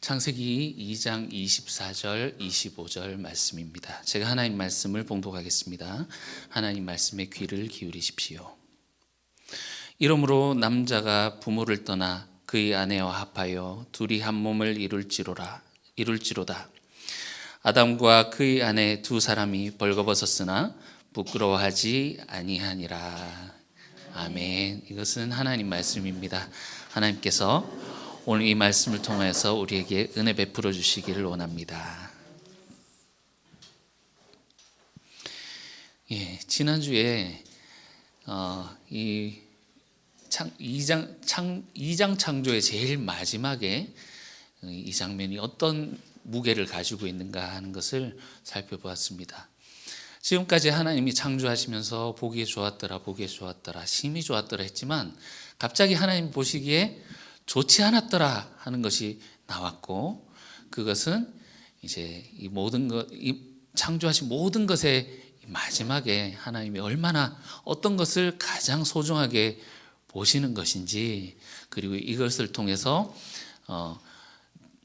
창세기 2장 24절 25절 말씀입니다. 제가 하나님 말씀을 봉독하겠습니다. 하나님 말씀에 귀를 기울이십시오. 이러므로 남자가 부모를 떠나 그의 아내와 합하여 둘이 한 몸을 이룰지로다. 아담과 그의 아내 두 사람이 벌거벗었으나 부끄러워하지 아니하니라. 아멘. 이것은 하나님 말씀입니다. 하나님께서 오늘 이 말씀을 통해서 우리에게 은혜 베풀어 주시기를 원합니다. 지난주에 이 2장 창조의 제일 마지막에 이 장면이 어떤 무게를 가지고 있는가 하는 것을 살펴보았습니다. 지금까지 하나님이 창조하시면서 보기에 좋았더라, 심히 좋았더라 했지만 갑자기 하나님 보시기에 좋지 않았더라 하는 것이 나왔고, 그것은 이제 이 모든 것, 이 창조하신 모든 것의 마지막에 하나님이 얼마나 어떤 것을 가장 소중하게 보시는 것인지, 그리고 이것을 통해서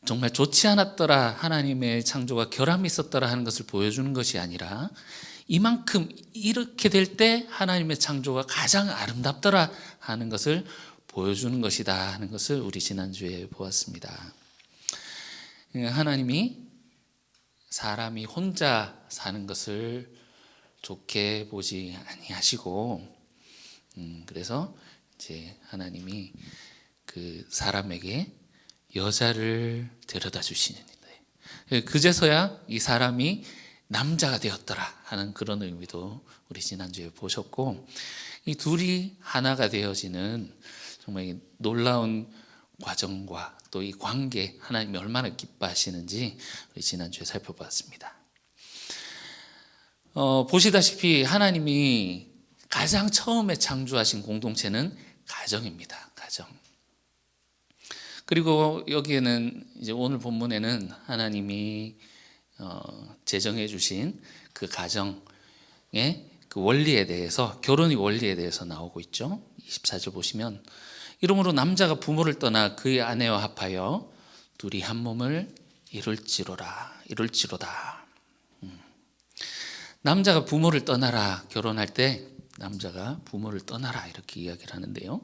정말 좋지 않았더라, 하나님의 창조가 결함이 있었더라 하는 것을 보여주는 것이 아니라, 이만큼 이렇게 될 때 하나님의 창조가 가장 아름답더라 하는 것을 보여주는 것이다 하는 것을 우리 지난주에 보았습니다. 하나님이 사람이 혼자 사는 것을 좋게 보지 아니하시고, 그래서 이제 하나님이 그 사람에게 여자를 데려다 주시는데, 그제서야 이 사람이 남자가 되었더라 하는 그런 의미도 우리 지난주에 보셨고, 이 둘이 하나가 되어지는 정말 놀라운 과정과 또 이 관계, 하나님이 얼마나 기뻐하시는지 우리 지난주에 살펴봤습니다. 보시다시피 하나님이 가장 처음에 창조하신 공동체는 가정입니다. 가정. 그리고 여기에는 이제 오늘 본문에는 하나님이 제정해 주신 그 가정의 그 원리에 대해서, 결혼의 원리에 대해서 나오고 있죠. 24절 보시면, 이러므로 남자가 부모를 떠나 그의 아내와 합하여 둘이 한 몸을 이룰지로다. 남자가 부모를 떠나라, 결혼할 때 남자가 부모를 떠나라 이렇게 이야기를 하는데요.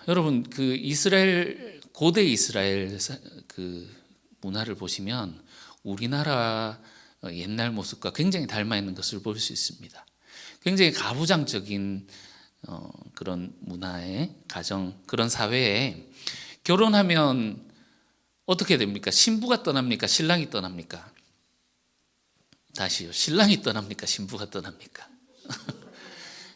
여러분, 그 이스라엘, 고대 이스라엘 그 문화를 보시면 우리나라 옛날 모습과 굉장히 닮아 있는 것을 볼 수 있습니다. 굉장히 가부장적인 그런 문화의 가정, 그런 사회에 결혼하면 어떻게 됩니까? 신부가 떠납니까? 신랑이 떠납니까? 다시요. 신랑이 떠납니까? 신부가 떠납니까?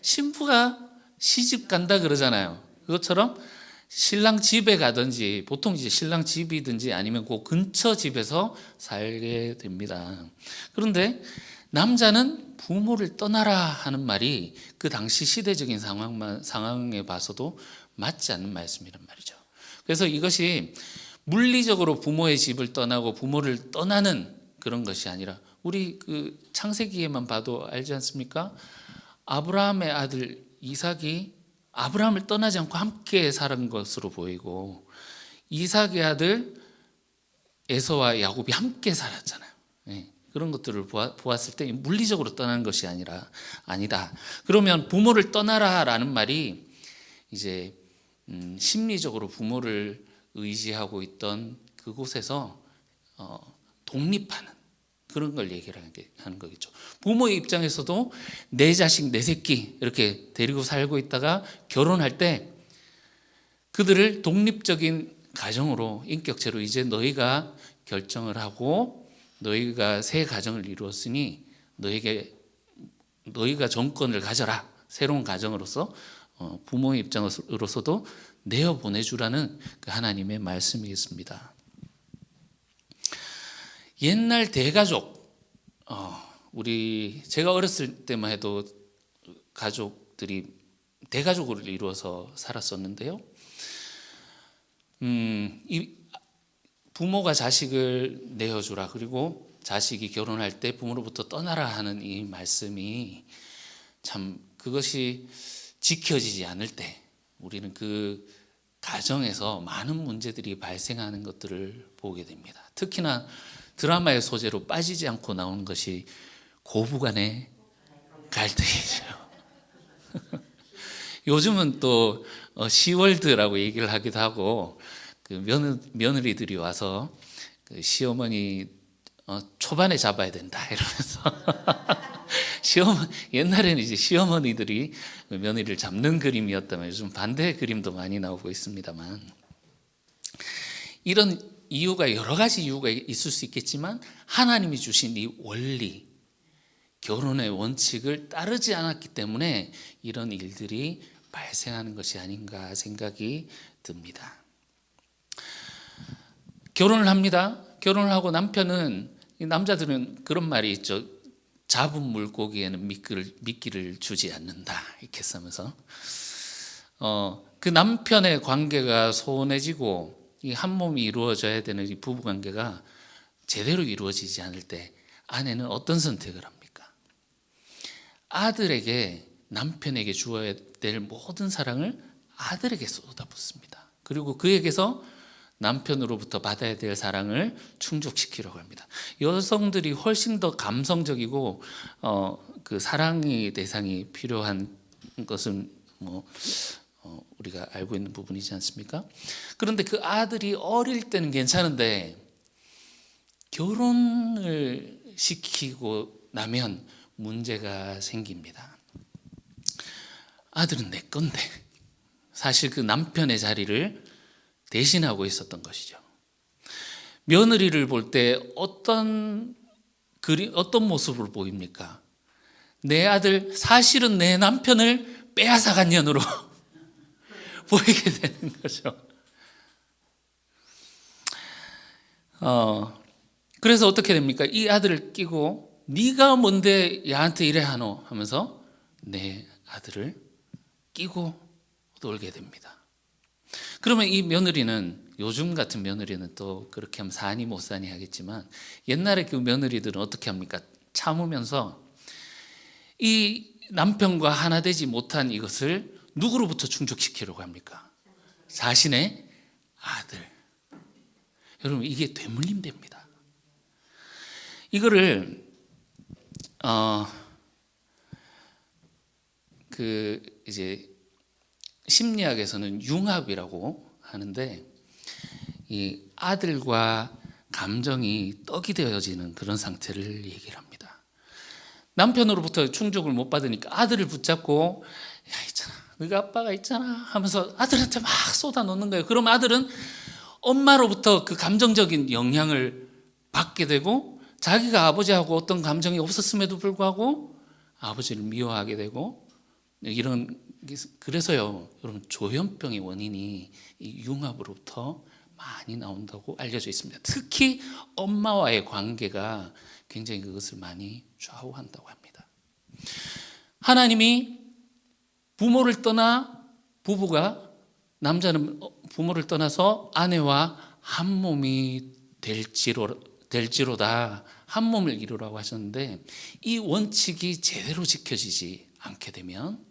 신부가 시집 간다 그러잖아요. 그것처럼 신랑 집에 가든지, 보통 이제 신랑 집이든지 아니면 그 근처 집에서 살게 됩니다. 그런데 남자는 부모를 떠나라 하는 말이 그 당시 시대적인 상황에 봐서도 맞지 않는 말씀이란 말이죠. 그래서 이것이 물리적으로 부모의 집을 떠나고 부모를 떠나는 그런 것이 아니라, 우리 그 창세기에만 봐도 알지 않습니까? 아브라함의 아들 이삭이 아브라함을 떠나지 않고 함께 살은 것으로 보이고, 이삭의 아들 에서와 야곱이 함께 살았잖아요. 그런 것들을 보았을 때 물리적으로 떠나는 것이 아니다. 그러면 부모를 떠나라라는 말이 이제 심리적으로 부모를 의지하고 있던 그곳에서 독립하는 그런 걸 얘기를 하는 거겠죠. 부모의 입장에서도 내 자식, 내 새끼 이렇게 데리고 살고 있다가 결혼할 때 그들을 독립적인 가정으로, 인격체로 이제 너희가 결정을 하고 너희가 새 가정을 이루었으니 너희가 정권을 가져라. 새로운 가정으로서 부모의 입장으로서도 내어 보내주라는 그 하나님의 말씀이겠습니다. 옛날 대가족, 제가 어렸을 때만 해도 가족들이 대가족으로 이루어서 살았었는데요. 이 부모가 자식을 내어주라, 그리고 자식이 결혼할 때 부모로부터 떠나라 하는 이 말씀이 참, 그것이 지켜지지 않을 때 우리는 그 가정에서 많은 문제들이 발생하는 것들을 보게 됩니다. 특히나 드라마의 소재로 빠지지 않고 나오는 것이 고부간의 갈등이죠. 요즘은 또 시월드라고 얘기를 하기도 하고, 그 며느리들이 와서 그 시어머니 초반에 잡아야 된다 이러면서 옛날에는 이제 시어머니들이 며느리를 잡는 그림이었다면 요즘 반대의 그림도 많이 나오고 있습니다만, 이런 이유가 여러 가지 이유가 있을 수 있겠지만 하나님이 주신 이 원리, 결혼의 원칙을 따르지 않았기 때문에 이런 일들이 발생하는 것이 아닌가 생각이 듭니다. 결혼을 합니다. 결혼을 하고 남편은, 남자들은 그런 말이 있죠. 잡은 물고기에는 미끼를 주지 않는다, 이렇게 쓰면서 그 남편의 관계가 소원해지고 이 한 몸이 이루어져야 되는 이 부부 관계가 제대로 이루어지지 않을 때 아내는 어떤 선택을 합니까? 아들에게, 남편에게 주어야 될 모든 사랑을 아들에게 쏟아붓습니다. 그리고 그에게서 남편으로부터 받아야 될 사랑을 충족시키려고 합니다. 여성들이 훨씬 더 감성적이고 그 사랑의 대상이 필요한 것은 우리가 알고 있는 부분이지 않습니까? 그런데 그 아들이 어릴 때는 괜찮은데 결혼을 시키고 나면 문제가 생깁니다. 아들은 내 건데 사실 그 남편의 자리를 대신하고 있었던 것이죠. 며느리를 볼 때 어떤 모습을 보입니까? 내 아들, 사실은 내 남편을 빼앗아간 년으로 보이게 되는 거죠. 그래서 어떻게 됩니까? 이 아들을 끼고 네가 뭔데 얘한테 이래 하노 하면서 내 아들을 끼고 놀게 됩니다. 그러면 이 며느리는, 요즘 같은 며느리는 또 그렇게 하면 사니 못 사니 하겠지만 옛날에 그 며느리들은 어떻게 합니까? 참으면서 이 남편과 하나 되지 못한 이것을 누구로부터 충족시키려고 합니까? 자신의 아들. 여러분, 이게 되물림됩니다. 이거를 이제 심리학에서는 융합이라고 하는데, 이 아들과 감정이 떡이 되어지는 그런 상태를 얘기를 합니다. 남편으로부터 충족을 못 받으니까 아들을 붙잡고, 야, 있잖아, 너가 아빠가 있잖아 하면서 아들한테 막 쏟아놓는 거예요. 그럼 아들은 엄마로부터 그 감정적인 영향을 받게 되고, 자기가 아버지하고 어떤 감정이 없었음에도 불구하고 아버지를 미워하게 되고, 그래서요, 여러분, 조현병의 원인이 이 융합으로부터 많이 나온다고 알려져 있습니다. 특히 엄마와의 관계가 굉장히 그것을 많이 좌우한다고 합니다. 하나님이 남자는 부모를 떠나서 아내와 한 몸이 될지로다, 한 몸을 이루라고 하셨는데, 이 원칙이 제대로 지켜지지 않게 되면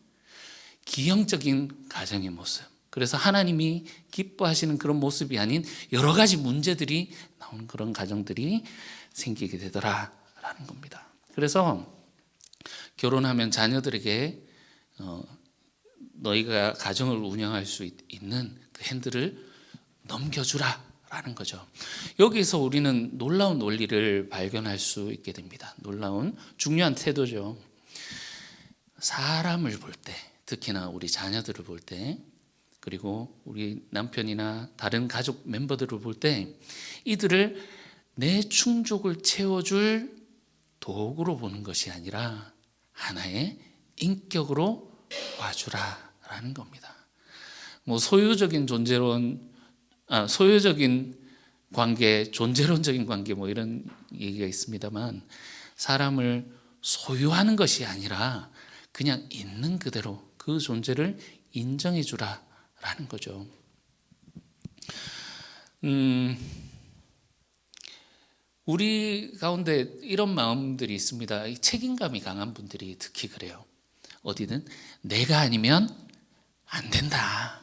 기형적인 가정의 모습, 그래서 하나님이 기뻐하시는 그런 모습이 아닌 여러 가지 문제들이 나오는 그런 가정들이 생기게 되더라라는 겁니다. 그래서 결혼하면 자녀들에게 너희가 가정을 운영할 수 있는 그 핸들을 넘겨주라라는 거죠. 여기서 우리는 놀라운 원리를 발견할 수 있게 됩니다. 놀라운 중요한 태도죠. 사람을 볼 때, 특히나 우리 자녀들을 볼 때, 그리고 우리 남편이나 다른 가족 멤버들을 볼 때 이들을 내 충족을 채워줄 도구로 보는 것이 아니라 하나의 인격으로 봐주라라는 겁니다. 소유적인 관계, 존재론적인 관계 이런 얘기가 있습니다만, 사람을 소유하는 것이 아니라 그냥 있는 그대로 그 존재를 인정해 주라라는 거죠. 우리 가운데 이런 마음들이 있습니다. 책임감이 강한 분들이 특히 그래요. 어디든 내가 아니면 안 된다.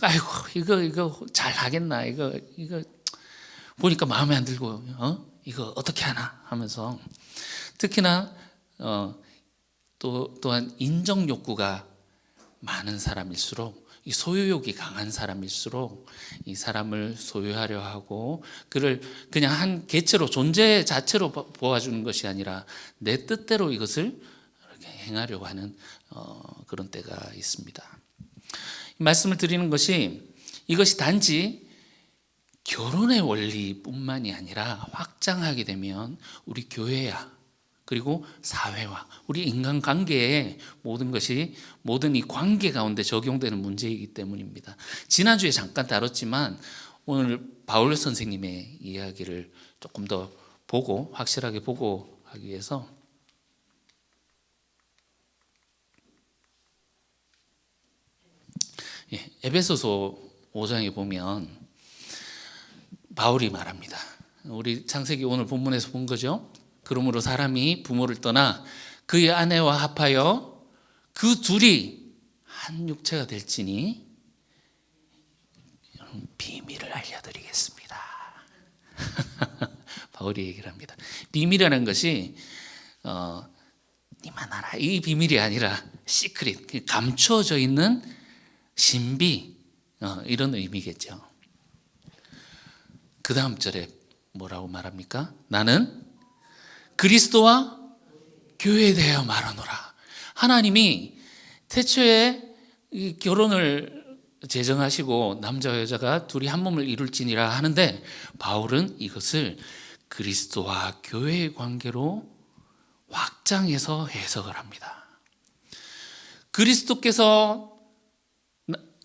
아이고 이거 잘 하겠나, 이거 보니까 마음에 안 들고 이거 어떻게 하나 하면서, 특히나 또한 인정 욕구가 많은 사람일수록, 이 소유욕이 강한 사람일수록 이 사람을 소유하려 하고 그를 그냥 한 개체로, 존재 자체로 보아주는 것이 아니라 내 뜻대로 이것을 이렇게 행하려고 하는 그런 때가 있습니다. 이 말씀을 드리는 것이, 이것이 단지 결혼의 원리뿐만이 아니라 확장하게 되면 우리 교회야, 그리고 사회와 우리 인간관계에 모든 것이, 모든 이 관계 가운데 적용되는 문제이기 때문입니다. 지난주에 잠깐 다뤘지만 오늘 바울 선생님의 이야기를 조금 더 보고, 확실하게 보고 하기 위해서 에베소서 5장에 보면 바울이 말합니다. 우리 창세기 오늘 본문에서 본 거죠. 그러므로 사람이 부모를 떠나 그의 아내와 합하여 그 둘이 한 육체가 될지니, 여러분 비밀을 알려드리겠습니다. 바울이 얘기를 합니다. 비밀이라는 것이 니만 알아, 이 비밀이 아니라 시크릿, 감춰져 있는 신비, 이런 의미겠죠. 그 다음 절에 뭐라고 말합니까? 나는 그리스도와 교회에 대하여 말하노라. 하나님이 태초에 이 결혼을 제정하시고 남자와 여자가 둘이 한 몸을 이룰지니라 하는데, 바울은 이것을 그리스도와 교회의 관계로 확장해서 해석을 합니다. 그리스도께서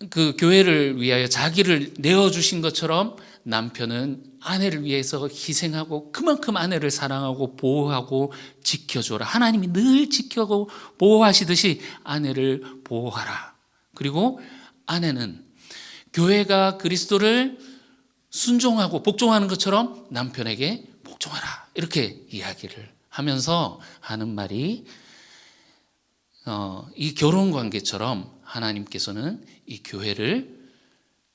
그 교회를 위하여 자기를 내어주신 것처럼 남편은 아내를 위해서 희생하고 그만큼 아내를 사랑하고 보호하고 지켜줘라. 하나님이 늘 지켜고 보호하시듯이 아내를 보호하라. 그리고 아내는 교회가 그리스도를 순종하고 복종하는 것처럼 남편에게 복종하라. 이렇게 이야기를 하면서 하는 말이, 이 결혼 관계처럼 하나님께서는 이 교회를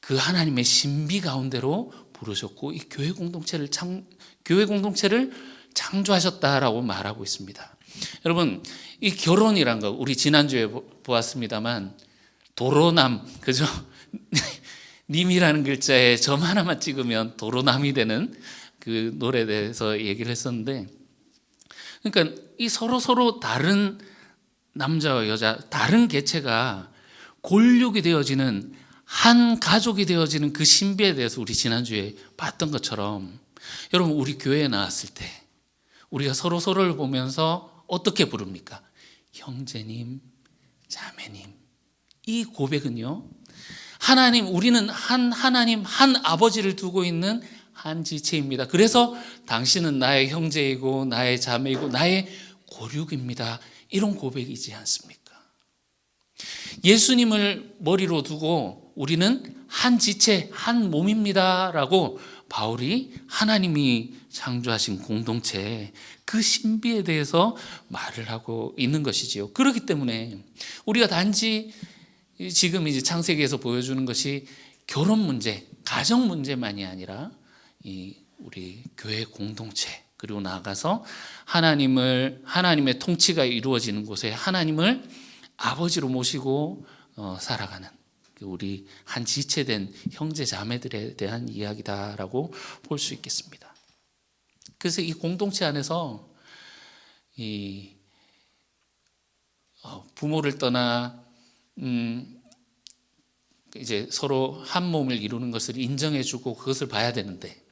그 하나님의 신비 가운데로 부르셨고 이 교회 공동체를 창조하셨다라고 말하고 있습니다. 여러분, 이 결혼이란 거 우리 지난주에 보았습니다만 도로남, 그죠? 님이라는 글자에 점 하나만 찍으면 도로남이 되는 그 노래에 대해서 얘기를 했었는데, 그러니까 이 서로 다른 남자와 여자, 다른 개체가 골육이 되어지는, 한 가족이 되어지는 그 신비에 대해서 우리 지난주에 봤던 것처럼, 여러분 우리 교회에 나왔을 때 우리가 서로를 보면서 어떻게 부릅니까? 형제님, 자매님. 이 고백은요, 우리는 한 하나님, 한 아버지를 두고 있는 한 지체입니다. 그래서 당신은 나의 형제이고 나의 자매이고 나의 고륙입니다. 이런 고백이지 않습니까? 예수님을 머리로 두고 우리는 한 지체, 한 몸입니다 라고 바울이 하나님이 창조하신 공동체, 그 신비에 대해서 말을 하고 있는 것이지요. 그렇기 때문에 우리가 단지 지금 이제 창세기에서 보여주는 것이 결혼 문제, 가정 문제만이 아니라 우리 교회 공동체, 그리고 나아가서 하나님의 통치가 이루어지는 곳에 하나님을 아버지로 모시고 살아가는 우리 한 지체된 형제 자매들에 대한 이야기다라고 볼 수 있겠습니다. 그래서 이 공동체 안에서 부모를 떠나 이제 서로 한 몸을 이루는 것을 인정해주고 그것을 봐야 되는데,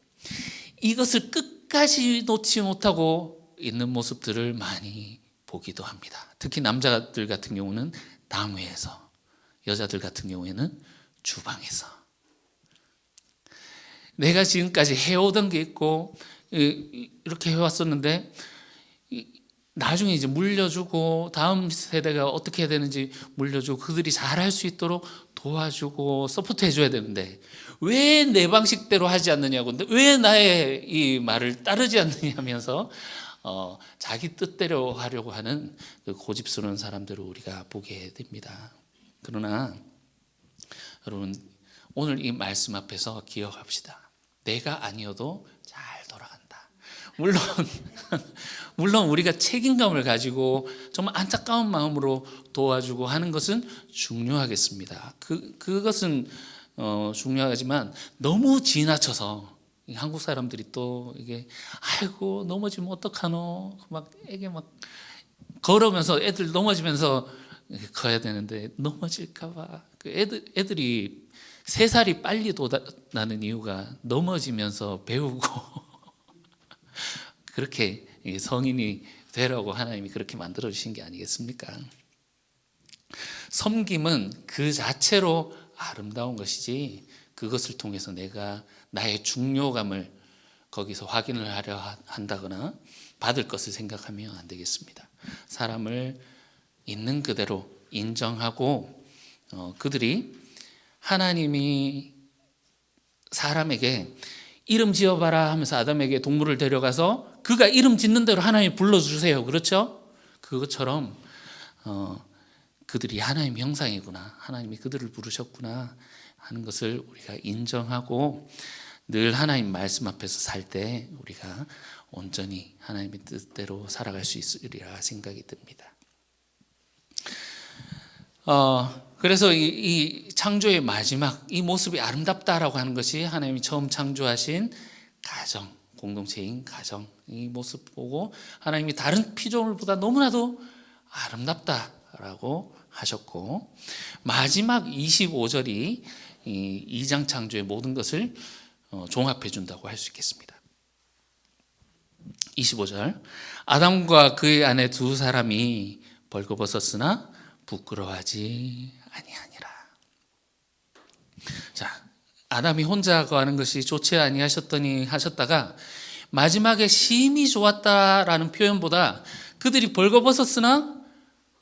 이것을 끝까지 놓지 못하고 있는 모습들을 많이 보기도 합니다. 특히 남자들 같은 경우는 당회에서, 여자들 같은 경우에는 주방에서. 내가 지금까지 해오던 게 있고 이렇게 해왔었는데, 나중에 이제 물려주고 다음 세대가 어떻게 해야 되는지 물려주고 그들이 잘할 수 있도록 도와주고 서포트 해줘야 되는데, 왜 내 방식대로 하지 않느냐고, 왜 나의 이 말을 따르지 않느냐 하면서 자기 뜻대로 하려고 하는 그 고집스러운 사람들을 우리가 보게 됩니다. 그러나 여러분, 오늘 이 말씀 앞에서 기억합시다. 내가 아니어도 잘 돌아간다. 물론 물론 우리가 책임감을 가지고 정말 안타까운 마음으로 도와주고 하는 것은 중요하겠습니다. 그것은 중요하지만 너무 지나쳐서 한국 사람들이 또 이게 아이고 넘어지면 어떡하노 막 애기 막 걸으면서 애들 넘어지면서 커야 되는데 넘어질까봐 애들이 3살이 빨리 돋아나는 이유가 넘어지면서 배우고 그렇게 성인이 되라고 하나님이 그렇게 만들어 주신 게 아니겠습니까? 섬김은 그 자체로 아름다운 것이지 그것을 통해서 내가 나의 중요감을 거기서 확인을 하려 한다거나 받을 것을 생각하면 안 되겠습니다. 사람을 있는 그대로 인정하고 그들이 하나님이 사람에게 이름 지어봐라 하면서 아담에게 동물을 데려가서 그가 이름 짓는 대로 하나님이 불러주세요. 그렇죠? 그것처럼 그들이 하나님 형상이구나, 하나님이 그들을 부르셨구나 하는 것을 우리가 인정하고 늘 하나님 말씀 앞에서 살 때 우리가 온전히 하나님의 뜻대로 살아갈 수 있으리라 생각이 듭니다. 그래서 이 창조의 마지막 이 모습이 아름답다라고 하는 것이 하나님이 처음 창조하신 가정, 공동체인 가정 이 모습 보고 하나님이 다른 피조물보다 너무나도 아름답다라고 하셨고 마지막 25절이 이 2장 창조의 모든 것을 종합해 준다고 할 수 있겠습니다. 25절 아담과 그의 아내 두 사람이 벌거벗었으나 부끄러워하지 아니하니라. 자, 아담이 혼자 거하는 것이 좋지 아니하셨더니 하셨다가 마지막에 심히 좋았다라는 표현보다 그들이 벌거벗었으나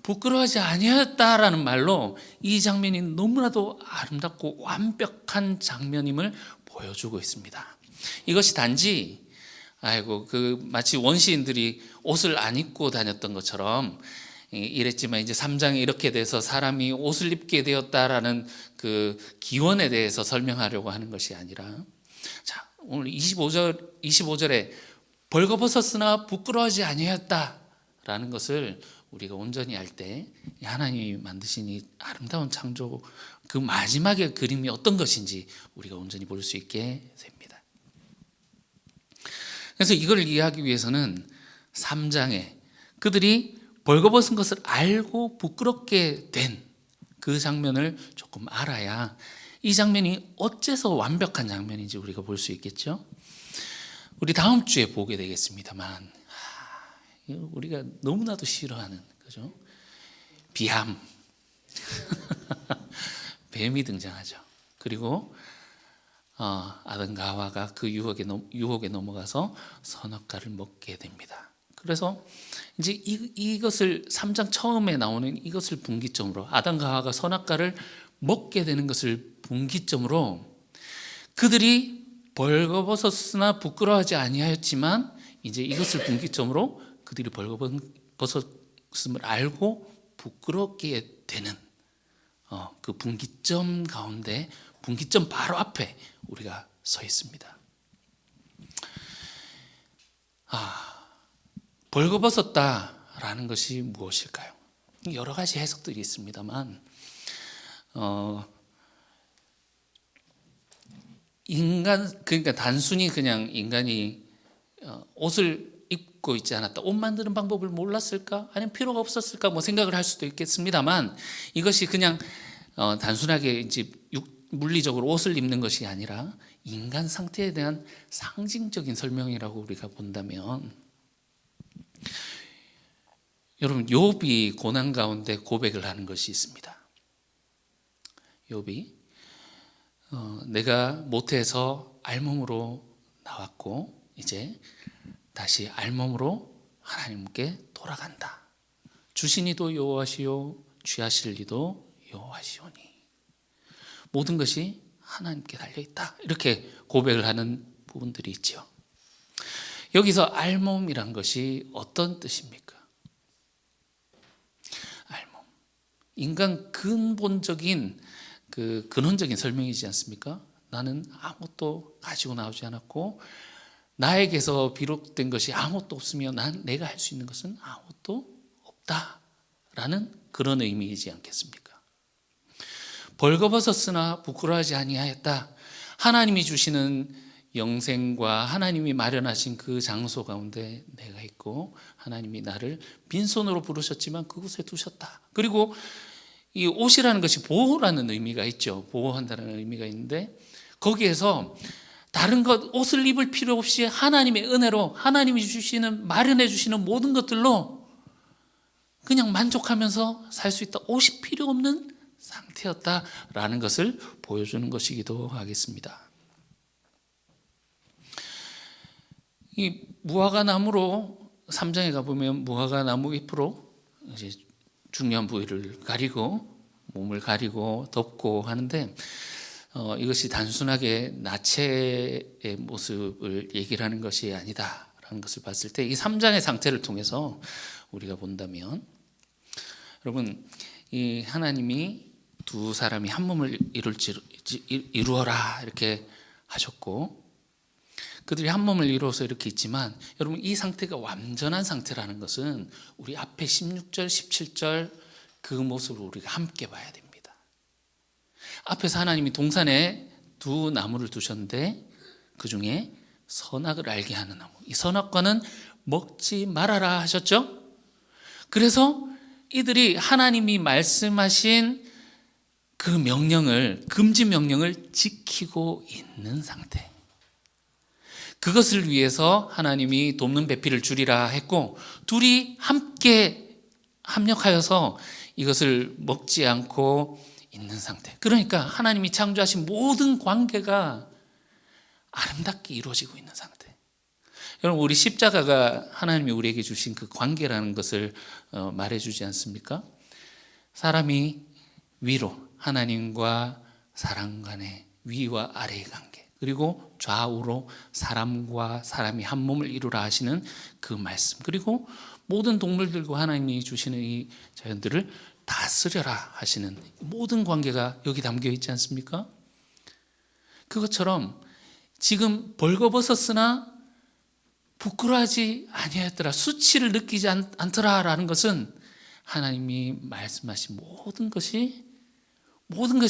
부끄러워하지 아니하였다라는 말로 이 장면이 너무나도 아름답고 완벽한 장면임을 보여주고 있습니다. 이것이 단지 마치 원시인들이 옷을 안 입고 다녔던 것처럼 이랬지만 이제 3장에 이렇게 돼서 사람이 옷을 입게 되었다라는 그 기원에 대해서 설명하려고 하는 것이 아니라 자, 오늘 25절에 벌거벗었으나 부끄러워하지 아니하였다라는 것을 우리가 온전히 알 때 하나님이 만드신 이 아름다운 창조 그 마지막의 그림이 어떤 것인지 우리가 온전히 볼 수 있게 됩니다. 그래서 이걸 이해하기 위해서는 3장에 그들이 벌거벗은 것을 알고 부끄럽게 된 그 장면을 조금 알아야 이 장면이 어째서 완벽한 장면인지 우리가 볼 수 있겠죠. 우리 다음 주에 보게 되겠습니다만 우리가 너무나도 싫어하는 거죠. 비함 뱀이 등장하죠. 그리고 아담과 하와가 그 유혹에 넘어가서 선악과를 먹게 됩니다. 그래서 이제 이것을 3장 처음에 나오는 이것을 분기점으로 아담과 하와가 선악과를 먹게 되는 것을 분기점으로 그들이 벌거벗었으나 부끄러워하지 아니하였지만 이제 이것을 분기점으로 그들이 벌거벗었음을 알고 부끄럽게 되는 그 분기점 가운데 분기점 바로 앞에 우리가 서 있습니다. 벌거벗었다라는 것이 무엇일까요? 여러 가지 해석들이 있습니다만 그러니까 단순히 그냥 인간이 옷을 입고 있지 않았다, 옷 만드는 방법을 몰랐을까, 아니면 필요가 없었을까 뭐 생각을 할 수도 있겠습니다만 이것이 그냥 단순하게 이제 물리적으로 옷을 입는 것이 아니라 인간 상태에 대한 상징적인 설명이라고 우리가 본다면 여러분 욥이 고난 가운데 고백을 하는 것이 있습니다. 욥이 내가 모태에서 알몸으로 나왔고 이제 다시 알몸으로 하나님께 돌아간다. 주신 이도 여호와시요 취하실 이도 여호와시오니 모든 것이 하나님께 달려있다. 이렇게 고백을 하는 부분들이 있죠. 여기서 알몸이란 것이 어떤 뜻입니까? 알몸, 인간 근본적인 그 근원적인 설명이지 않습니까? 나는 아무것도 가지고 나오지 않았고 나에게서 비롯된 것이 아무것도 없으며 내가 할 수 있는 것은 아무것도 없다라는 그런 의미이지 않겠습니까? 벌거벗었으나 부끄러워하지 아니하였다. 하나님이 주시는 영생과 하나님이 마련하신 그 장소 가운데 내가 있고 하나님이 나를 빈손으로 부르셨지만 그곳에 두셨다. 그리고 이 옷이라는 것이 보호라는 의미가 있죠. 보호한다는 의미가 있는데 거기에서 다른 것 옷을 입을 필요 없이 하나님의 은혜로 하나님이 주시는 마련해 주시는 모든 것들로 그냥 만족하면서 살 수 있다. 옷이 필요 없는 상태였다라는 것을 보여주는 것이기도 하겠습니다. 이 무화과 나무로 3장에 가보면 무화과 나무 잎으로 이제 중요한 부위를 가리고 몸을 가리고 덮고 하는데 이것이 단순하게 나체의 모습을 얘기를 하는 것이 아니다라는 것을 봤을 때 이 3장의 상태를 통해서 우리가 본다면 여러분 이 하나님이 두 사람이 한 몸을 이루어라 이렇게 하셨고 그들이 한 몸을 이루어서 이렇게 있지만 여러분 이 상태가 완전한 상태라는 것은 우리 앞에 16절 17절 그 모습을 우리가 함께 봐야 됩니다. 앞에서 하나님이 동산에 두 나무를 두셨는데 그 중에 선악을 알게 하는 나무, 이 선악과는 먹지 말아라 하셨죠. 그래서 이들이 하나님이 말씀하신 그 명령을, 금지 명령을 지키고 있는 상태, 그것을 위해서 하나님이 돕는 배필을 주리라 했고 둘이 함께 합력하여서 이것을 먹지 않고 있는 상태. 그러니까 하나님이 창조하신 모든 관계가 아름답게 이루어지고 있는 상태. 여러분 우리 십자가가 하나님이 우리에게 주신 그 관계라는 것을 말해주지 않습니까? 사람이 위로 하나님과 사람 간의 위와 아래의 관계, 그리고 좌우로 사람과 사람이 한 몸을 이루라 하시는 그 말씀, 그리고 모든 동물들과 하나님이 주시는 이 자연들을 다스려라 하시는 모든 관계가 여기 담겨 있지 않습니까? 그것처럼 지금 벌거벗었으나 부끄러워하지 아니하였더라, 수치를 느끼지 않더라라는 것은 하나님이 말씀하신 모든 것이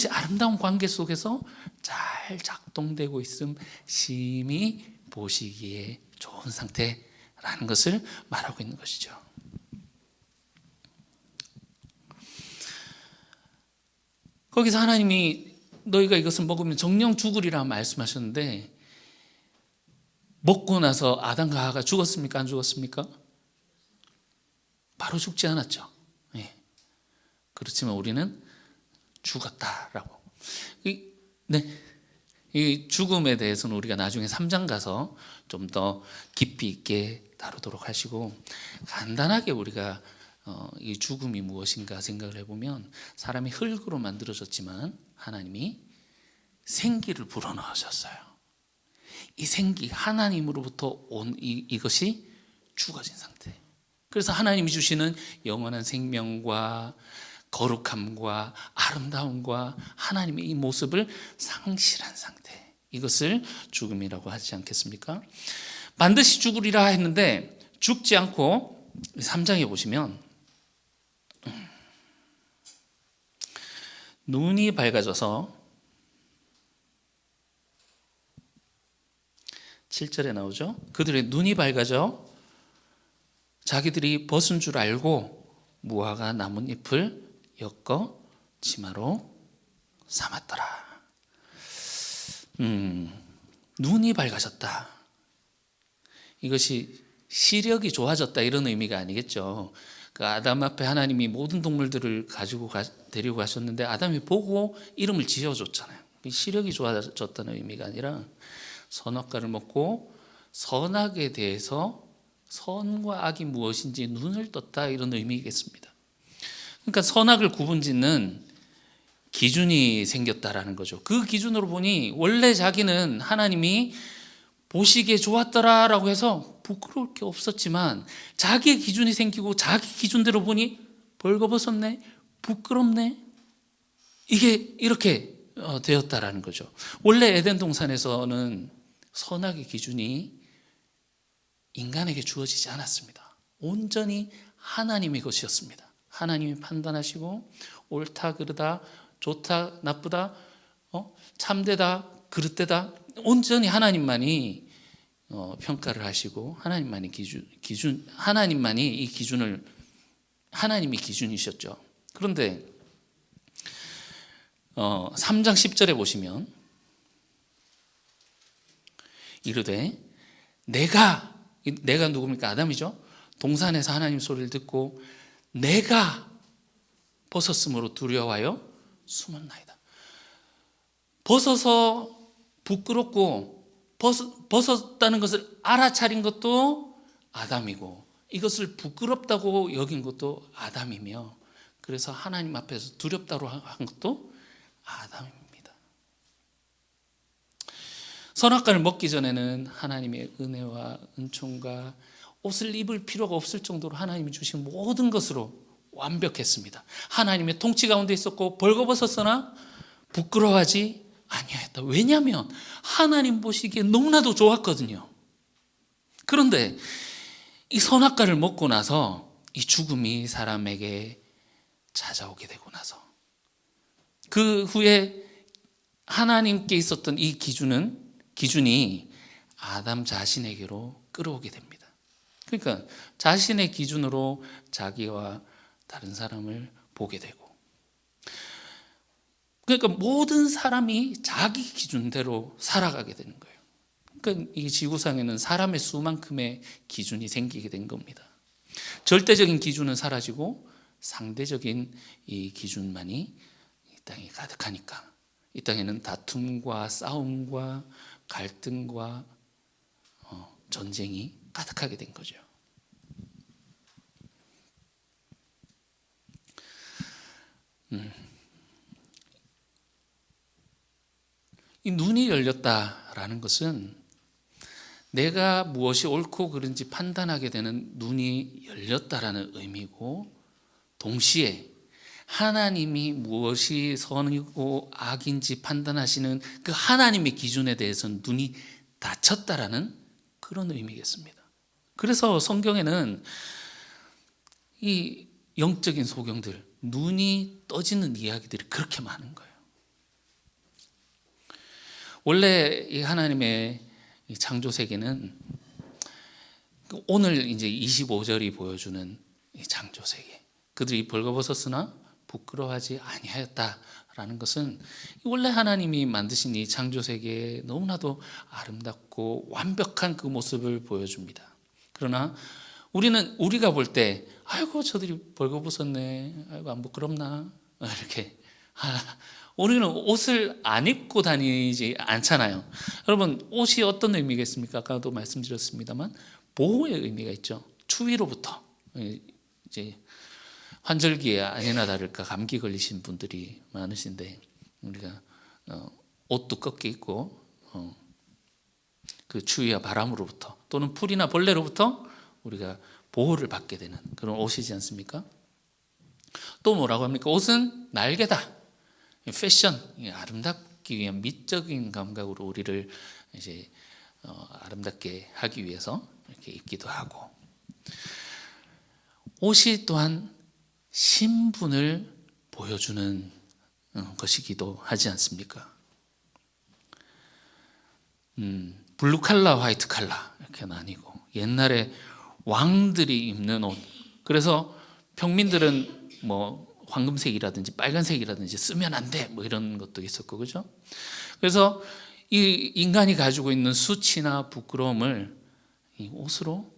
아름다운 관계 속에서 잘 작동되고 있음 심히 보시기에 좋은 상태라는 것을 말하고 있는 것이죠. 거기서 하나님이 너희가 이것을 먹으면 정령 죽으리라 말씀하셨는데 먹고 나서 아담과 하와가 죽었습니까? 안 죽었습니까? 바로 죽지 않았죠. 예. 그렇지만 우리는 죽었다라고. 이 죽음에 대해서는 우리가 나중에 3장 가서 좀 더 깊이 있게 다루도록 하시고, 간단하게 우리가 이 죽음이 무엇인가 생각을 해보면 사람이 흙으로 만들어졌지만 하나님이 생기를 불어넣으셨어요. 이 생기, 하나님으로부터 온 이것이 죽어진 상태. 그래서 하나님이 주시는 영원한 생명과 거룩함과 아름다움과 하나님의 이 모습을 상실한 상태, 이것을 죽음이라고 하지 않겠습니까? 반드시 죽으리라 했는데 죽지 않고 3장에 보시면 눈이 밝아져서 7절에 나오죠. 그들의 눈이 밝아져 자기들이 벗은 줄 알고 무화과 나뭇잎을 엮어 치마로 삼았더라. 눈이 밝아졌다. 이것이 시력이 좋아졌다 이런 의미가 아니겠죠. 그 아담 앞에 하나님이 모든 동물들을 데리고 가셨는데 아담이 보고 이름을 지어줬잖아요. 시력이 좋아졌다는 의미가 아니라 선악과를 먹고 선악에 대해서 선과 악이 무엇인지 눈을 떴다 이런 의미겠습니다. 그러니까 선악을 구분짓는 기준이 생겼다라는 거죠. 그 기준으로 보니 원래 자기는 하나님이 보시기에 좋았더라라고 해서 부끄러울 게 없었지만 자기의 기준이 생기고 자기 기준대로 보니 벌거벗었네, 부끄럽네, 이게 이렇게 되었다라는 거죠. 원래 에덴 동산에서는 선악의 기준이 인간에게 주어지지 않았습니다. 온전히 하나님의 것이었습니다. 하나님이 판단하시고 옳다 그르다, 좋다 나쁘다, 참되다 그릇되다, 온전히 하나님만이 평가를 하시고 하나님만이 하나님만이 이 기준을, 하나님이 기준이셨죠. 그런데 3장 10절에 보시면 이르되 내가 누굽니까? 아담이죠. 동산에서 하나님 소리를 듣고 내가 벗었으므로 두려워하여 숨었나이다. 벗어서 부끄럽고 벗었다는 것을 알아차린 것도 아담이고 이것을 부끄럽다고 여긴 것도 아담이며, 그래서 하나님 앞에서 두렵다고 한 것도 아담입니다. 선악과를 먹기 전에는 하나님의 은혜와 은총과 옷을 입을 필요가 없을 정도로 하나님이 주신 모든 것으로 완벽했습니다. 하나님의 통치 가운데 있었고 벌거벗었으나 부끄러워하지 아니하였다. 왜냐하면 하나님 보시기에 너무나도 좋았거든요. 그런데 이 선악과를 먹고 나서 이 죽음이 사람에게 찾아오게 되고 나서 그 후에 하나님께 있었던 이 기준이 아담 자신에게로 끌어오게 됩니다. 그러니까 자신의 기준으로 자기와 다른 사람을 보게 되고, 그러니까 모든 사람이 자기 기준대로 살아가게 되는 거예요. 그러니까 이 지구상에는 사람의 수만큼의 기준이 생기게 된 겁니다. 절대적인 기준은 사라지고 상대적인 이 기준만이 이 땅에 가득하니까 이 땅에는 다툼과 싸움과 갈등과 전쟁이 가득하게 된 거죠. 이 눈이 열렸다라는 것은 내가 무엇이 옳고 그른지 판단하게 되는 눈이 열렸다라는 의미고, 동시에 하나님이 무엇이 선이고 악인지 판단하시는 그 하나님의 기준에 대해서는 눈이 닫혔다라는 그런 의미겠습니다. 그래서 성경에는 이 영적인 소경들, 눈이 떠지는 이야기들이 그렇게 많은 거예요. 원래 이 하나님의 창조 세계는 오늘 이제 25절이 보여주는 이 창조 세계, 그들이 벌거벗었으나 부끄러워하지 아니하였다라는 것은 원래 하나님이 만드신 이 창조 세계에 너무나도 아름답고 완벽한 그 모습을 보여줍니다. 그러나 우리가 볼 때 아이고 저들이 벌거벗었네, 아이고 안 부끄럽나, 이렇게 우리는 옷을 안 입고 다니지 않잖아요. 여러분, 옷이 어떤 의미겠습니까? 아까도 말씀드렸습니다만 보호의 의미가 있죠. 추위로부터, 이제 환절기에 아니나 다를까 감기 걸리신 분들이 많으신데 우리가 옷 두껍게 입고 그 추위와 바람으로부터 또는 풀이나 벌레로부터 우리가 보호를 받게 되는 그런 옷이지 않습니까? 또 뭐라고 합니까? 옷은 날개다. 패션, 아름답기 위한 미적인 감각으로 우리를 이제 아름답게 하기 위해서 이렇게 입기도 하고, 옷이 또한 신분을 보여주는 것이기도 하지 않습니까? 블루 칼라, 화이트 칼라 이렇게 나뉘고, 옛날에 왕들이 입는 옷, 그래서 평민들은 뭐 황금색이라든지 빨간색이라든지 쓰면 안 돼, 뭐 이런 것도 있었고, 그죠? 그래서 이 인간이 가지고 있는 수치나 부끄러움을 이 옷으로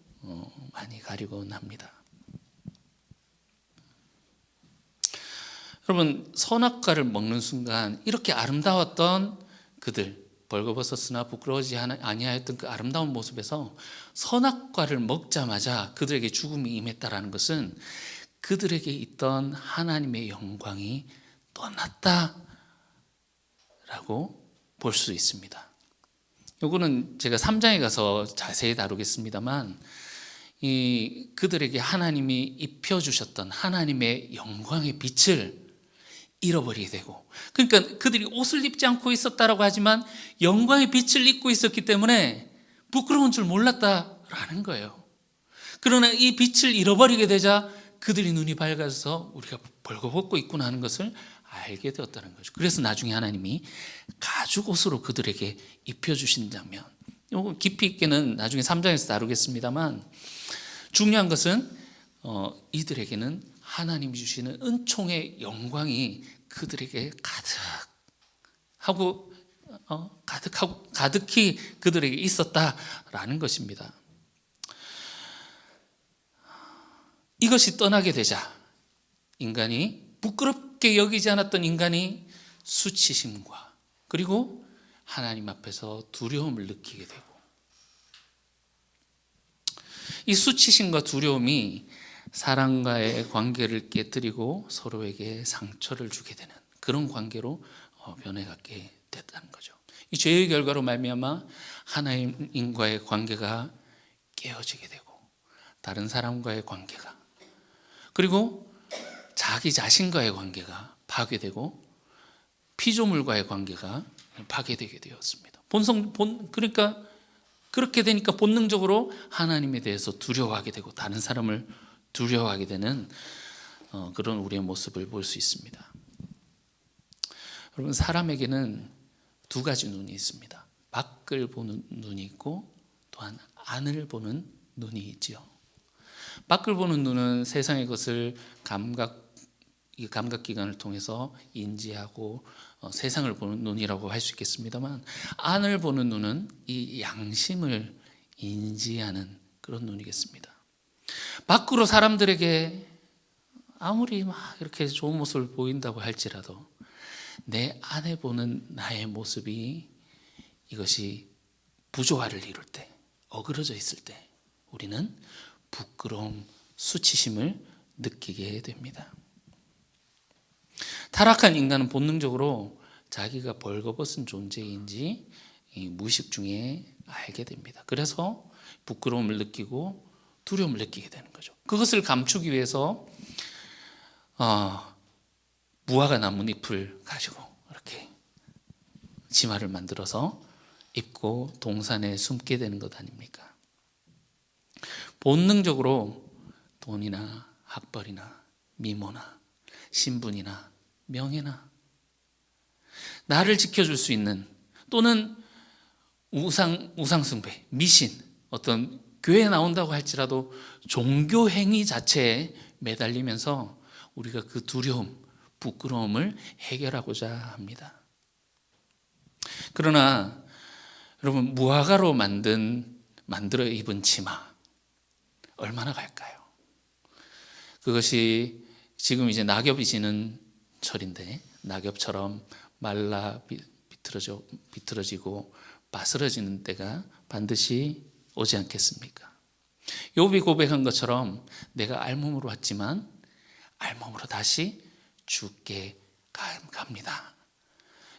많이 가리곤 합니다. 여러분, 선악과를 먹는 순간 이렇게 아름다웠던 그들, 벌거벗었으나 부끄러워하지 아니하였던 그 아름다운 모습에서 선악과를 먹자마자 그들에게 죽음이 임했다라는 것은 그들에게 있던 하나님의 영광이 떠났다라고 볼 수 있습니다. 요거는 제가 3장에 가서 자세히 다루겠습니다만, 그들에게 하나님이 입혀주셨던 하나님의 영광의 빛을 잃어버리게 되고, 그러니까 그들이 옷을 입지 않고 있었다라고 하지만 영광의 빛을 입고 있었기 때문에 부끄러운 줄 몰랐다라는 거예요. 그러나 이 빛을 잃어버리게 되자 그들이 눈이 밝아서 우리가 벌거벗고 있구나 하는 것을 알게 되었다는 거죠. 그래서 나중에 하나님이 가죽 옷으로 그들에게 입혀주신 장면, 이거 깊이 있게는 나중에 3장에서 다루겠습니다만, 중요한 것은 이들에게는 하나님이 주시는 은총의 영광이 그들에게 가득히 그들에게 있었다라는 것입니다. 이것이 떠나게 되자 인간이, 부끄럽게 여기지 않았던 인간이 수치심과 그리고 하나님 앞에서 두려움을 느끼게 되고, 이 수치심과 두려움이 사랑과의 관계를 깨뜨리고 서로에게 상처를 주게 되는 그런 관계로 변해가게 됐다는 거죠. 이 죄의 결과로 말미암아 하나님과의 관계가 깨어지게 되고, 다른 사람과의 관계가, 그리고 자기 자신과의 관계가 파괴되고 피조물과의 관계가 파괴되게 되었습니다. 그러니까 그렇게 되니까 본능적으로 하나님에 대해서 두려워하게 되고 다른 사람을 두려워하게 되는 그런 우리의 모습을 볼 수 있습니다. 여러분, 사람에게는 두 가지 눈이 있습니다. 밖을 보는 눈이 있고 또한 안을 보는 눈이 있지요. 밖을 보는 눈은 세상의 것을 감각기관을 통해서 인지하고 세상을 보는 눈이라고 할 수 있겠습니다만, 안을 보는 눈은 이 양심을 인지하는 그런 눈이겠습니다. 밖으로 사람들에게 아무리 막 이렇게 좋은 모습을 보인다고 할지라도 내 안에 보는 나의 모습이, 이것이 부조화를 이룰 때, 어그러져 있을 때 우리는 부끄러움, 수치심을 느끼게 됩니다. 타락한 인간은 본능적으로 자기가 벌거벗은 존재인지 무의식 중에 알게 됩니다. 그래서 부끄러움을 느끼고 두려움을 느끼게 되는 거죠. 그것을 감추기 위해서 무화과 나뭇잎을 가지고 이렇게 치마를 만들어서 입고 동산에 숨게 되는 것 아닙니까? 본능적으로 돈이나 학벌이나 미모나 신분이나 명예나 나를 지켜줄 수 있는, 또는 우상숭배, 미신, 어떤 교회에 나온다고 할지라도 종교 행위 자체에 매달리면서 우리가 그 두려움, 부끄러움을 해결하고자 합니다. 그러나 여러분, 무화과로 만들어 입은 치마 얼마나 갈까요? 그것이 지금 이제 낙엽이 지는 철인데 낙엽처럼 말라 비틀어지고 바스러지는 때가 반드시 오지 않겠습니까? 욥이 고백한 것처럼 내가 알몸으로 왔지만 알몸으로 다시 죽게 갑니다.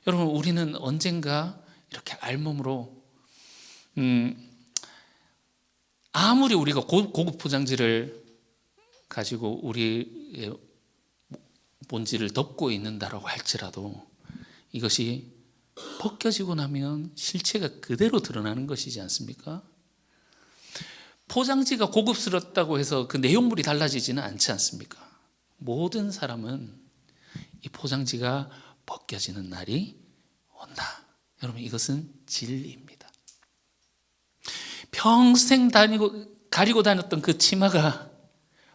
여러분, 우리는 언젠가 이렇게 알몸으로 아무리 우리가 고급 포장지를 가지고 우리의 본질을 덮고 있는다라고 할지라도 이것이 벗겨지고 나면 실체가 그대로 드러나는 것이지 않습니까? 포장지가 고급스럽다고 해서 그 내용물이 달라지지는 않지 않습니까? 모든 사람은 이 포장지가 벗겨지는 날이 온다. 여러분, 이것은 진리입니다. 평생 가리고 다녔던 그 치마가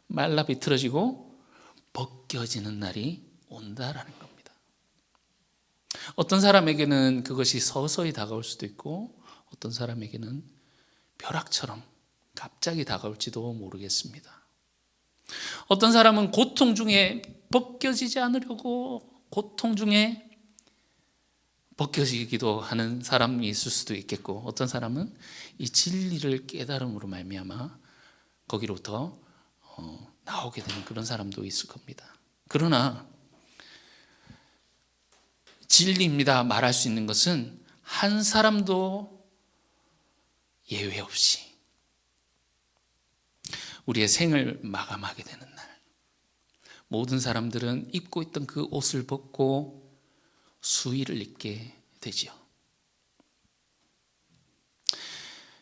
말라 비틀어지고 벗겨지는 날이 온다라는 겁니다. 어떤 사람에게는 그것이 서서히 다가올 수도 있고 어떤 사람에게는 벼락처럼 갑자기 다가올지도 모르겠습니다. 어떤 사람은 고통 중에 벗겨지지 않으려고 고통 중에 벗겨지기도 하는 사람이 있을 수도 있겠고, 어떤 사람은 이 진리를 깨달음으로 말미암아 거기로부터 나오게 되는 그런 사람도 있을 겁니다. 그러나 진리입니다 말할 수 있는 것은 한 사람도 예외 없이 우리의 생을 마감하게 되는 날, 모든 사람들은 입고 있던 그 옷을 벗고 수의를 입게 되지요.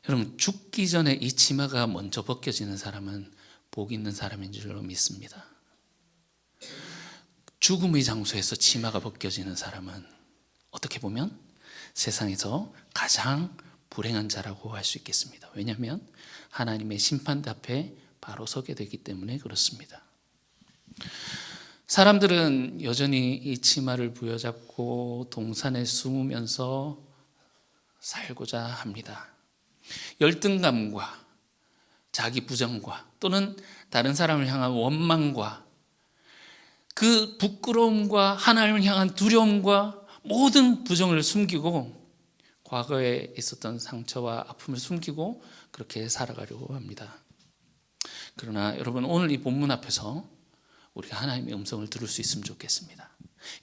여러분, 죽기 전에 이 치마가 먼저 벗겨지는 사람은 복 있는 사람인 줄로 믿습니다. 죽음의 장소에서 치마가 벗겨지는 사람은 어떻게 보면 세상에서 가장 불행한 자라고 할 수 있겠습니다. 왜냐하면 하나님의 심판대 앞에 바로 서게 되기 때문에 그렇습니다. 사람들은 여전히 이 치마를 부여잡고 동산에 숨으면서 살고자 합니다. 열등감과 자기 부정과 또는 다른 사람을 향한 원망과 그 부끄러움과 하나님을 향한 두려움과 모든 부정을 숨기고 과거에 있었던 상처와 아픔을 숨기고 그렇게 살아가려고 합니다. 그러나 여러분, 오늘 이 본문 앞에서 우리가 하나님의 음성을 들을 수 있으면 좋겠습니다.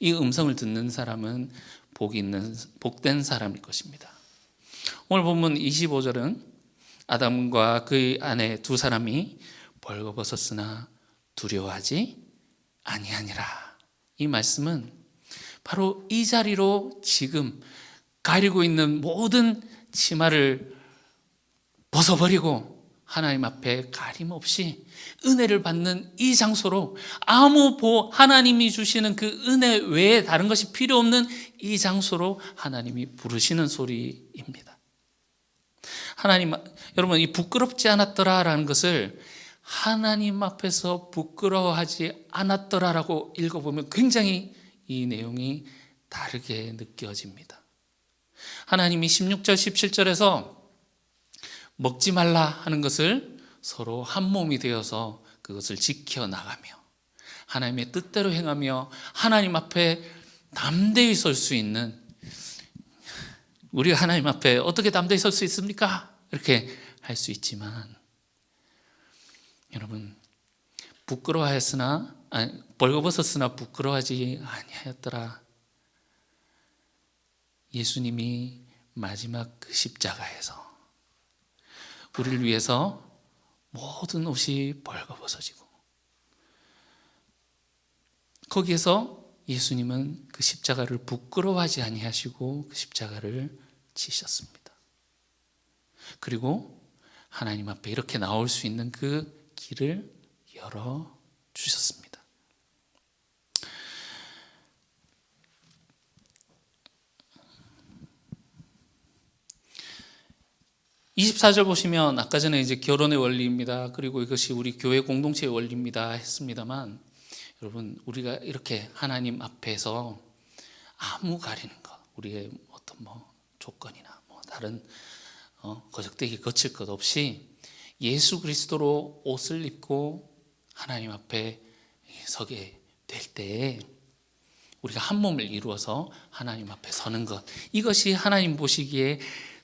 이 음성을 듣는 사람은 복된 사람일 것입니다. 오늘 본문 25절은 아담과 그의 아내 두 사람이 벌거벗었으나 두려워하지 아니하니라. 이 말씀은 바로 이 자리로 지금 가리고 있는 모든 치마를 벗어버리고 하나님 앞에 가림없이 은혜를 받는 이 장소로 하나님이 주시는 그 은혜 외에 다른 것이 필요 없는 이 장소로 하나님이 부르시는 소리입니다. 여러분, 이 부끄럽지 않았더라라는 것을 하나님 앞에서 부끄러워하지 않았더라라고 읽어보면 굉장히 이 내용이 다르게 느껴집니다. 하나님이 16절 17절에서 먹지 말라 하는 것을 서로 한 몸이 되어서 그것을 지켜나가며 하나님의 뜻대로 행하며 하나님 앞에 담대히 설 수 있는, 우리가 하나님 앞에 어떻게 담대히 설 수 있습니까? 이렇게 할 수 있지만 여러분, 벌거벗었으나 부끄러워하지 아니하였더라. 예수님이 마지막 그 십자가에서 우리를 위해서 모든 옷이 벌거벗어지고 거기에서 예수님은 그 십자가를 부끄러워하지 아니하시고 그 십자가를 지셨습니다. 그리고 하나님 앞에 이렇게 나올 수 있는 그 길을 열어주셨습니다. 24절 보시면 아까 전에 이제 결혼의 원리입니다. 그리고 이것이 우리 교회 공동체의 원리입니다 했습니다만, 여러분, 우리가 이렇게 하나님 앞에서 아무 가리는 것, 우리의 어떤 조건이나 다른 거적대기 거칠 것 없이 예수 그리스도로 옷을 입고 하나님 앞에 서게 될 때에 우리가 한 몸을 이루어서 하나님 앞에 서는 것, 이것이 하나님 보시기에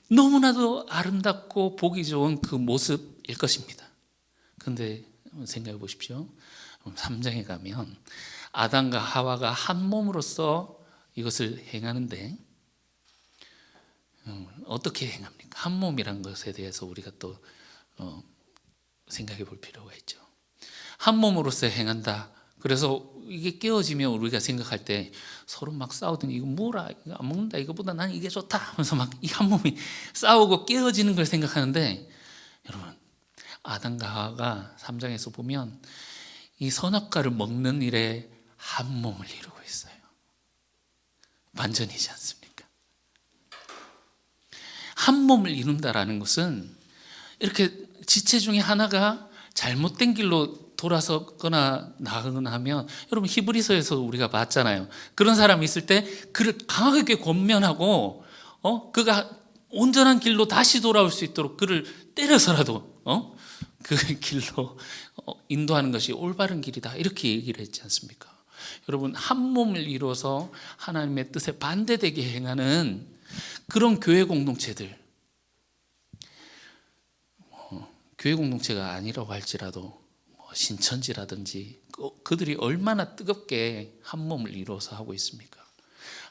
너무나도 아름답고 보기 좋은 그 모습일 것입니다. 그런데 생각해 보십시오. 3장에 가면 아담과 하와가 한 몸으로서 이것을 행하는데 어떻게 행합니까? 한 몸이란 것에 대해서 우리가 또 생각해 볼 필요가 있죠. 한 몸으로서 행한다. 그래서 이게 깨어지면 우리가 생각할 때 서로 막 싸우더니 이거 뭐라, 이거 안 먹는다, 이거보다 난 이게 좋다 하면서 막 이 한 몸이 싸우고 깨어지는 걸 생각하는데, 여러분, 아담과 하와가 3장에서 보면 이 선악과를 먹는 일에 한 몸을 이루고 있어요. 반전이지 않습니까? 한 몸을 이룬다라는 것은 이렇게 지체 중에 하나가 잘못된 길로 돌아서거나 나가거나 하면, 여러분 히브리서에서 우리가 봤잖아요. 그런 사람이 있을 때 그를 강하게 권면하고 그가 온전한 길로 다시 돌아올 수 있도록 그를 때려서라도 그 길로 인도하는 것이 올바른 길이다, 이렇게 얘기를 했지 않습니까? 여러분, 한 몸을 이루어서 하나님의 뜻에 반대되게 행하는 그런 교회 공동체들, 교회 공동체가 아니라고 할지라도 신천지라든지 그들이 얼마나 뜨겁게 한 몸을 이루어서 하고 있습니까?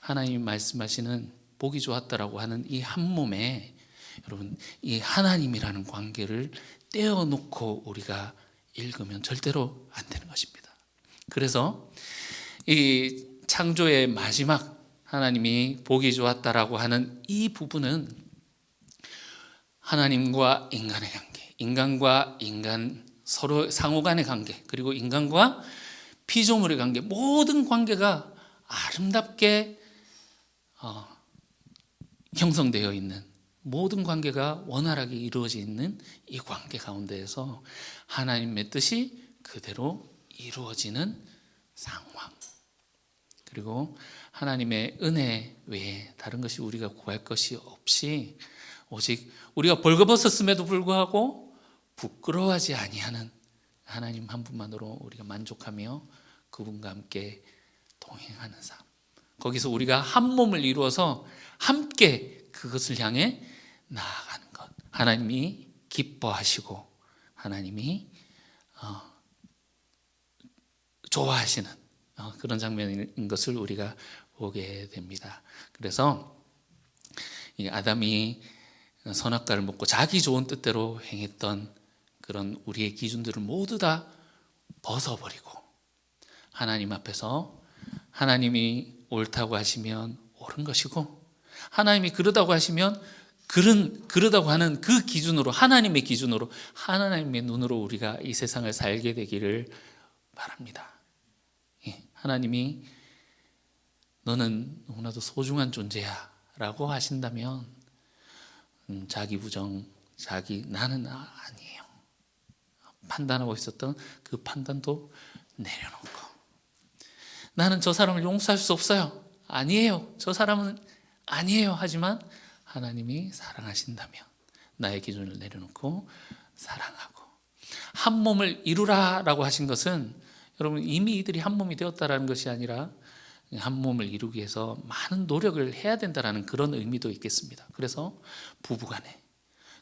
하나님이 말씀하시는 보기 좋았다라고 하는 이 한 몸에 여러분, 이 하나님이라는 관계를 떼어놓고 우리가 읽으면 절대로 안 되는 것입니다. 그래서 이 창조의 마지막 하나님이 보기 좋았다라고 하는 이 부분은 하나님과 인간의 관계, 인간과 인간 서로 상호 간의 관계, 그리고 인간과 피조물의 관계, 모든 관계가 아름답게 형성되어 있는, 모든 관계가 원활하게 이루어져 있는 이 관계 가운데에서 하나님의 뜻이 그대로 이루어지는 상황, 그리고 하나님의 은혜 외에 다른 것이 우리가 구할 것이 없이 오직 우리가 벌거벗었음에도 불구하고 부끄러워하지 아니하는 하나님 한 분만으로 우리가 만족하며 그분과 함께 동행하는 삶, 거기서 우리가 한 몸을 이루어서 함께 그것을 향해 나아가는 것, 하나님이 기뻐하시고 하나님이 좋아하시는 그런 장면인 것을 우리가 보게 됩니다. 그래서 이 아담이 선악과를 먹고 자기 좋은 뜻대로 행했던 그런 우리의 기준들을 모두 다 벗어버리고 하나님 앞에서 하나님이 옳다고 하시면 옳은 것이고 하나님이 그러다고 하시면 그러다고 하는 그 기준으로, 하나님의 기준으로, 하나님의 눈으로 우리가 이 세상을 살게 되기를 바랍니다. 하나님이 너는 너무나도 소중한 존재야 라고 하신다면 자기 부정, 나는 아니에요, 판단하고 있었던 그 판단도 내려놓고, 나는 저 사람을 용서할 수 없어요, 아니에요, 저 사람은 아니에요, 하지만 하나님이 사랑하신다면 나의 기준을 내려놓고 사랑하고, 한 몸을 이루라 라고 하신 것은 여러분 이미 이들이 한 몸이 되었다라는 것이 아니라 한 몸을 이루기 위해서 많은 노력을 해야 된다라는 그런 의미도 있겠습니다. 그래서 부부간에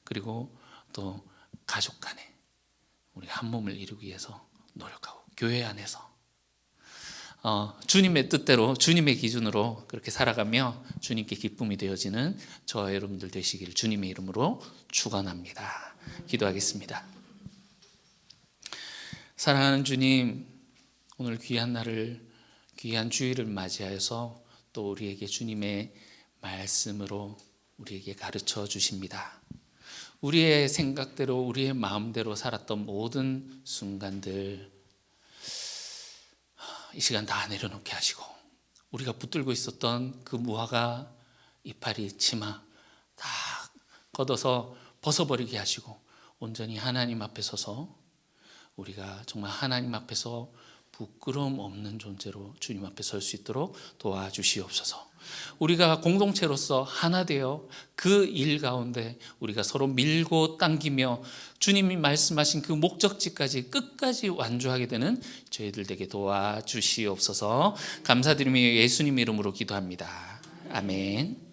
그리고 또 가족간에 우리가 한 몸을 이루기 위해서 노력하고, 교회 안에서 주님의 뜻대로 주님의 기준으로 그렇게 살아가며 주님께 기쁨이 되어지는 저와 여러분들 되시길 주님의 이름으로 축원합니다. 기도하겠습니다. 사랑하는 주님, 오늘 귀한 날을, 귀한 주일을 맞이하여서 또 우리에게 주님의 말씀으로 우리에게 가르쳐 주십니다. 우리의 생각대로, 우리의 마음대로 살았던 모든 순간들 이 시간 다 내려놓게 하시고, 우리가 붙들고 있었던 그 무화과 이파리, 치마 다 걷어서 벗어버리게 하시고 온전히 하나님 앞에 서서 우리가 정말 하나님 앞에서 부끄러움 없는 존재로 주님 앞에 설 수 있도록 도와주시옵소서. 우리가 공동체로서 하나 되어 그 일 가운데 우리가 서로 밀고 당기며 주님이 말씀하신 그 목적지까지 끝까지 완주하게 되는 저희들 되게 도와주시옵소서. 감사드리며 예수님 이름으로 기도합니다. 아멘.